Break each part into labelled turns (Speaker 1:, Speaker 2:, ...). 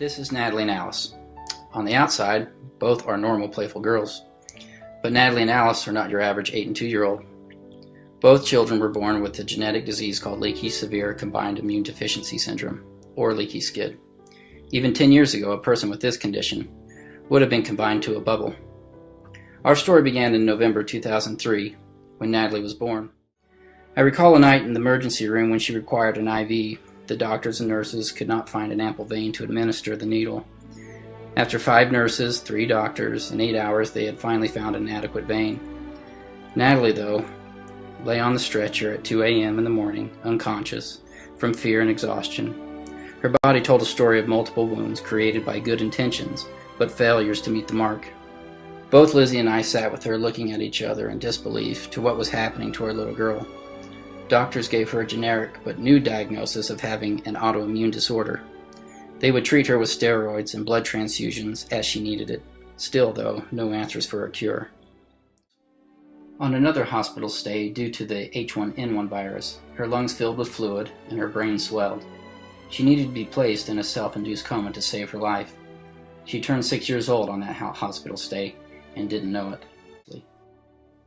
Speaker 1: This is Natalie and Alice. On the outside, both are normal, playful girls. But Natalie and Alice are not your average 8 and 2-year-old. Both children were born with a genetic disease called leaky severe combined immune deficiency syndrome, or leaky skid. Even 10 years ago, a person with this condition would have been confined to a bubble. Our story began in November 2003, when Natalie was born. I recall a night in the emergency room when she required an IV. The doctors and nurses could not find an ample vein to administer the needle. After 5 nurses, 3 doctors, and 8 hours, they had finally found an adequate vein. Natalie, though, lay on the stretcher at 2 a.m. in the morning, unconscious, from fear and exhaustion. Her body told a story of multiple wounds created by good intentions, but failures to meet the mark. Both Lizzie and I sat with her looking at each other in disbelief to what was happening to our little girl. Doctors gave her a generic but new diagnosis of having an autoimmune disorder. They would treat her with steroids and blood transfusions as she needed it. Still, though, no answers for a cure. On another hospital stay due to the H1N1 virus, her lungs filled with fluid and her brain swelled. She needed to be placed in a self-induced coma to save her life. She turned 6 years old on that hospital stay and didn't know it.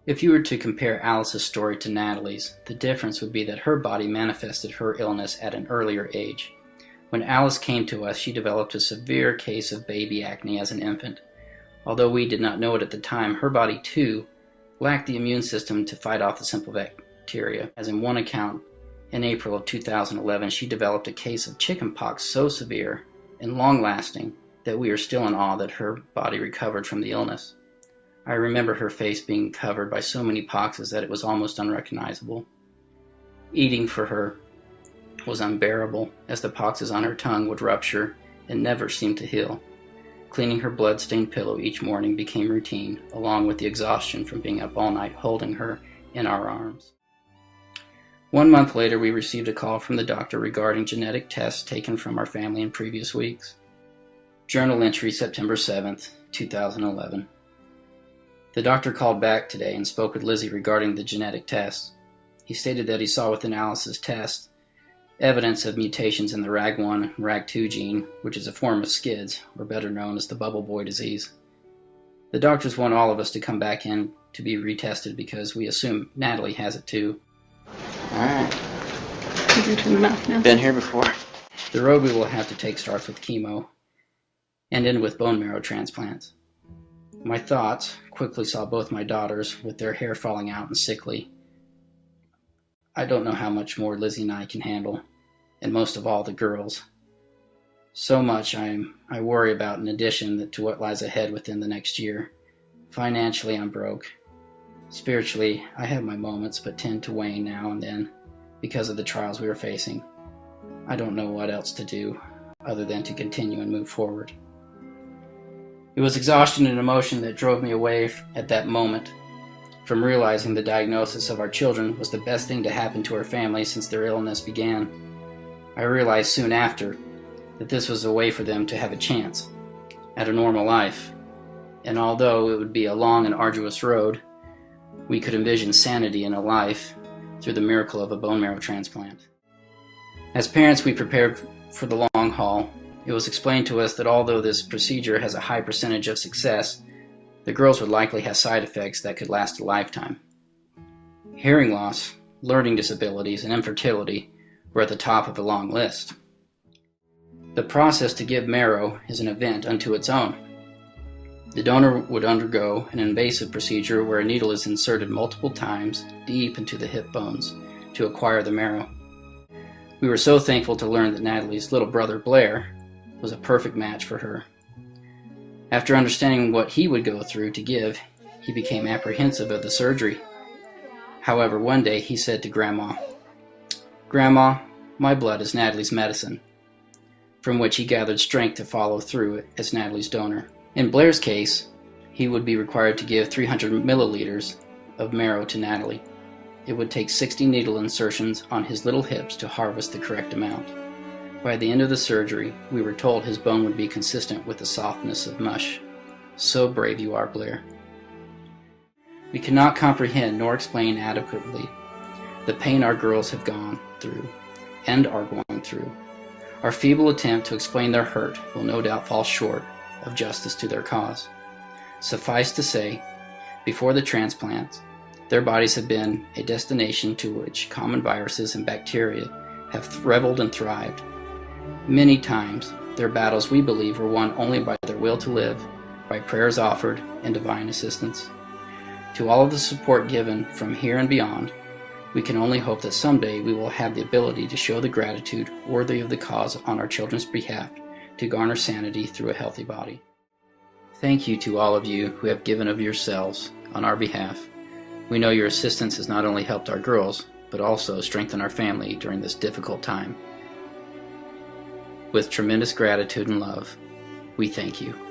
Speaker 1: If you were to compare Alice's story to Natalie's, the difference would be that her body manifested her illness at an earlier age. When Alice came to us, she developed a severe case of baby acne as an infant. Although we did not know it at the time, her body too lacked the immune system to fight off the simple bacteria. As in one account, in April of 2011, she developed a case of chickenpox so severe and long-lasting that we are still in awe that her body recovered from the illness. I remember her face being covered by so many poxes that it was almost unrecognizable. Eating for her was unbearable, as the poxes on her tongue would rupture and never seemed to heal. Cleaning her blood-stained pillow each morning became routine, along with the exhaustion from being up all night holding her in our arms. 1 month later, we received a call from the doctor regarding genetic tests taken from our family in previous weeks. Journal entry September 7th, 2011. The doctor called back today and spoke with Lizzie regarding the genetic tests. He stated that he saw within Alice's test evidence of mutations in the RAG1 and RAG2 gene, which is a form of SCIDS, or better known as the bubble boy disease. The doctors want all of us to come back in to be retested because we assume Natalie has it too.
Speaker 2: Alright.
Speaker 3: Now.
Speaker 2: Been here before.
Speaker 1: The road we will have to take starts with chemo and end with bone marrow transplants. My thoughts quickly saw both my daughters with their hair falling out and sickly. I don't know how much more Lizzie and I can handle, and most of all the girls. So much I worry about in addition to what lies ahead within the next year. Financially, I'm broke. Spiritually, I have my moments but tend to wane now and then because of the trials we are facing. I don't know what else to do other than to continue and move forward. It was exhaustion and emotion that drove me away at that moment from realizing the diagnosis of our children was the best thing to happen to our family since their illness began. I realized soon after that this was a way for them to have a chance at a normal life. And although it would be a long and arduous road, we could envision sanity in a life through the miracle of a bone marrow transplant. As parents, we prepared for the long haul. It was explained to us that although this procedure has a high percentage of success, the girls would likely have side effects that could last a lifetime. Hearing loss, learning disabilities, and infertility were at the top of a long list. The process to give marrow is an event unto its own. The donor would undergo an invasive procedure where a needle is inserted multiple times deep into the hip bones to acquire the marrow. We were so thankful to learn that Natalie's little brother Blair was a perfect match for her. After understanding what he would go through to give, he became apprehensive of the surgery. However, one day he said to Grandma, "Grandma, my blood is Natalie's medicine," from which he gathered strength to follow through as Natalie's donor. In Blair's case, he would be required to give 300 milliliters of marrow to Natalie. It would take 60 needle insertions on his little hips to harvest the correct amount. By the end of the surgery, we were told his bone would be consistent with the softness of mush. So brave you are, Blair. We cannot comprehend nor explain adequately the pain our girls have gone through and are going through. Our feeble attempt to explain their hurt will no doubt fall short of justice to their cause. Suffice to say, before the transplants, their bodies have been a destination to which common viruses and bacteria have reveled and thrived. Many times, their battles, we believe, were won only by their will to live, by prayers offered, and divine assistance. To all of the support given from here and beyond, we can only hope that someday we will have the ability to show the gratitude worthy of the cause on our children's behalf to garner sanity through a healthy body. Thank you to all of you who have given of yourselves on our behalf. We know your assistance has not only helped our girls, but also strengthened our family during this difficult time. With tremendous gratitude and love, we thank you.